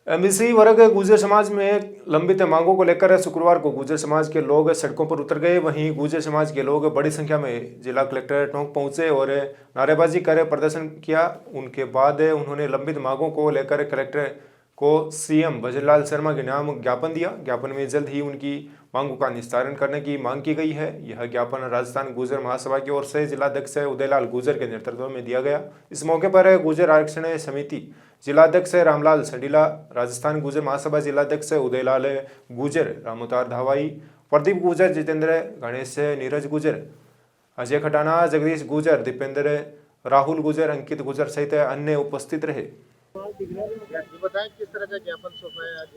MBC वर्ग गुर्जर समाज में लंबित मांगों को लेकर शुक्रवार को गुर्जर समाज के लोग सड़कों पर उतर गए। वहीं गुर्जर समाज के लोग बड़ी संख्या में जिला कलेक्टर टोंक पहुंचे और नारेबाजी कर प्रदर्शन किया। उनके बाद उन्होंने लंबित मांगों को लेकर कलेक्टर को सीएम भजनलाल शर्मा के नाम ज्ञापन दिया। ज्ञापन में जल्द ही उनकी मांगों का निस्तारण करने की मांग की गई है। यह ज्ञापन राजस्थान गुर्जर महासभा की ओर से जिलाध्यक्ष उदयलाल गुर्जर के नेतृत्व में दिया गया। इस मौके पर गुर्जर आरक्षण समिति जिलाध्यक्ष रामलाल संडीला, राजस्थान गुर्जर महासभा जिलाध्यक्ष उदयलाल गुर्जर, रामोतार धावाई, प्रदीप गुर्जर, जितेंद्र, गणेश, नीरज गुर्जर, अजय खटाना, जगदीश गुर्जर, दीपेंद्र, राहुल गुर्जर, अंकित गुर्जर सहित अन्य उपस्थित रहे। बताएं किस तरह का ज्ञापन सौंपा है आज?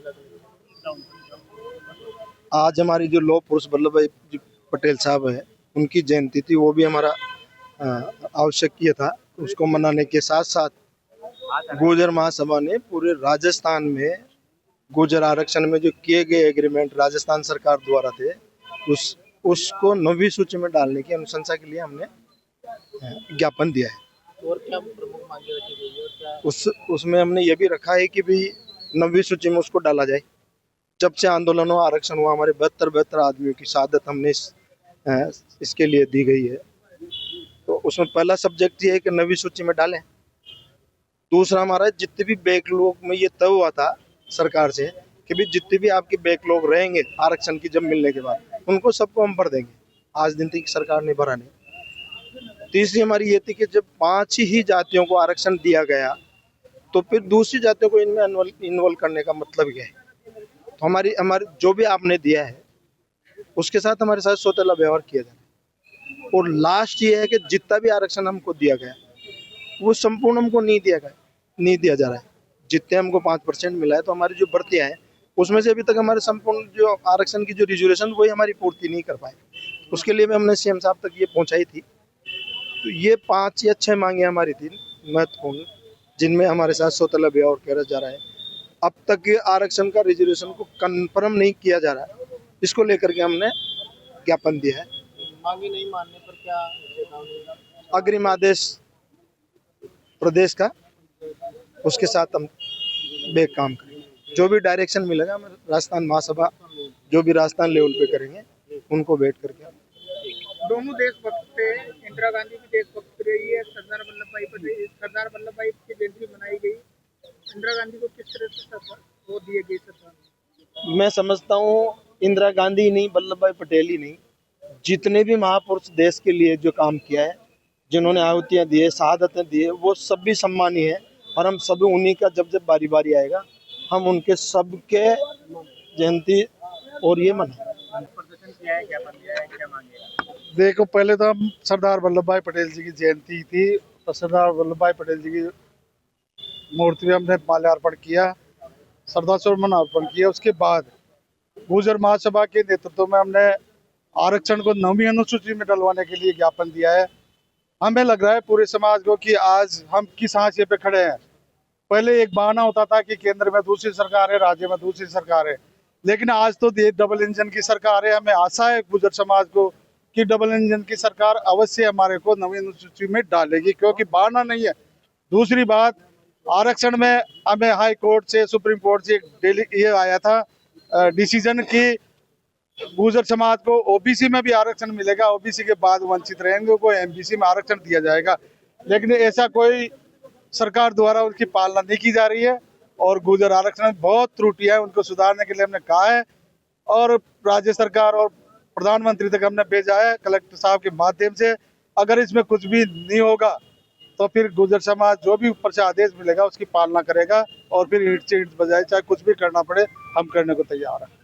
आज हमारी जो लौह पुरुष वल्लभ भाई पटेल साहब है, उनकी जयंती थी। वो भी हमारा आवश्यक किया था। उसको मनाने के साथ साथ गुर्जर महासभा ने पूरे राजस्थान में गुर्जर आरक्षण में जो किए गए एग्रीमेंट राजस्थान सरकार द्वारा थे, उसको 9वीं सूची में डालने की अनुशंसा के लिए हमने ज्ञापन दिया है। और क्या प्रमुख मांगे रखी गई है और क्या उसमें हमने ये भी रखा है कि भी 9वीं सूची में उसको डाला जाए। जब से आंदोलन हुआ, आरक्षण हुआ, हमारे 72 आदमियों की शहादत हमने इसके लिए दी गई है। तो उसमें पहला सब्जेक्ट ये है कि 9वीं सूची में डालें। दूसरा हमारा जितने भी बैकलॉग में ये तय हुआ था सरकार से कि भी जितने भी आपके बैकलॉग रहेंगे आरक्षण की जब मिलने के बाद, उनको सबको हम भर देंगे। आज दिन तक सरकार ने भरा नहीं। तीसरी हमारी ये थी कि जब 5 ही जातियों को आरक्षण दिया गया तो फिर दूसरी जातियों को इनमें इन्वॉल्व करने का मतलब क्या है? तो हमारी जो भी आपने दिया है उसके साथ हमारे साथ सौतेला व्यवहार किया जाए। और लास्ट ये है कि जितना भी आरक्षण हमको दिया गया वो संपूर्ण हमको नहीं दिया जा रहा है। जितने हमको 5% मिला है, तो हमारी जो भर्तियां हैं उसमें से अभी तक हमारे संपूर्ण जो आरक्षण की जो रिजर्वेशन वही हमारी पूर्ति नहीं कर पाए। उसके लिए भी हमने सीएम साहब तक ये पहुंचाई थी। तो ये 5 या 6 मांगे हमारी थी महत्वपूर्ण, जिनमें हमारे साथ सौतेला व्यवहार किया जा रहा है। अब तक आरक्षण का रिजर्वेशन को कंफर्म नहीं किया जा रहा है। इसको लेकर के हमने ज्ञापन दिया है। मांगे नहीं मानने पर क्या चेतावनी? अग्रिम आदेश प्रदेश का, उसके साथ हम काम करेंगे। जो भी डायरेक्शन मिलेगा हम राजस्थान महासभा जो भी राजस्थान लेवल पे करेंगे, उनको वेट करके। दोनों देशभक्त थे। इंदिरा गांधी भी देशभक्त रही है, सरदार वल्लभ भाई की जयंती मनाई गई। इंदिरा गांधी को किस तरह से वो दिए गए? मैं समझता हूँ इंदिरा गांधी नहीं, वल्लभ भाई पटेल ही नहीं, जितने भी महापुरुष देश के लिए जो काम किया है, जिन्होंने आहुतियाँ दी है, शहादतें दी है, वो सब भी सम्मानीय है। और हम सब उन्हीं का जब बारी बारी आएगा, हम उनके सबके जयंती और ये मनाएंगे। प्रदर्शन किया है, ज्ञापन दिया है, क्या मांगे? देखो, पहले तो हम सरदार वल्लभ भाई पटेल जी की जयंती थी, तो सरदार वल्लभ भाई पटेल जी की मूर्ति में हमने माल्यार्पण किया, श्रद्धासुमन अर्पण किया। उसके बाद गुर्जर महासभा के नेतृत्व में हमने आरक्षण को 9वीं अनुसूची में डलवाने के लिए ज्ञापन दिया है। हमें लग रहा है पूरे समाज को कि आज हम किस हाशिए पे खड़े हैं। पहले एक बहाना होता था कि केंद्र में दूसरी सरकार है, राज्य में दूसरी सरकार है, लेकिन आज तो ये डबल इंजन की सरकार है। हमें आशा है गुर्जर समाज को कि डबल इंजन की सरकार अवश्य हमारे को 9वीं अनुसूची में डालेगी, क्योंकि बहाना नहीं है। दूसरी बात, आरक्षण में हमें हाई कोर्ट से, सुप्रीम कोर्ट से डेली ये आया था डिसीजन कि गुर्जर समाज को ओबीसी में भी आरक्षण मिलेगा, ओबीसी के बाद वंचित रहेंगे को एमबीसी में आरक्षण दिया जाएगा। लेकिन ऐसा कोई सरकार द्वारा उनकी पालना नहीं की जा रही है और गुर्जर आरक्षण में बहुत त्रुटियां हैं, उनको सुधारने के लिए हमने कहा है और राज्य सरकार और प्रधानमंत्री तक हमने भेजा है कलेक्टर साहब के माध्यम से। अगर इसमें कुछ भी नहीं होगा तो फिर गुर्जर समाज जो भी ऊपर से आदेश मिलेगा उसकी पालना करेगा और फिर ईंट से ईंट बजाए, चाहे कुछ भी करना पड़े, हम करने को तैयार हैं।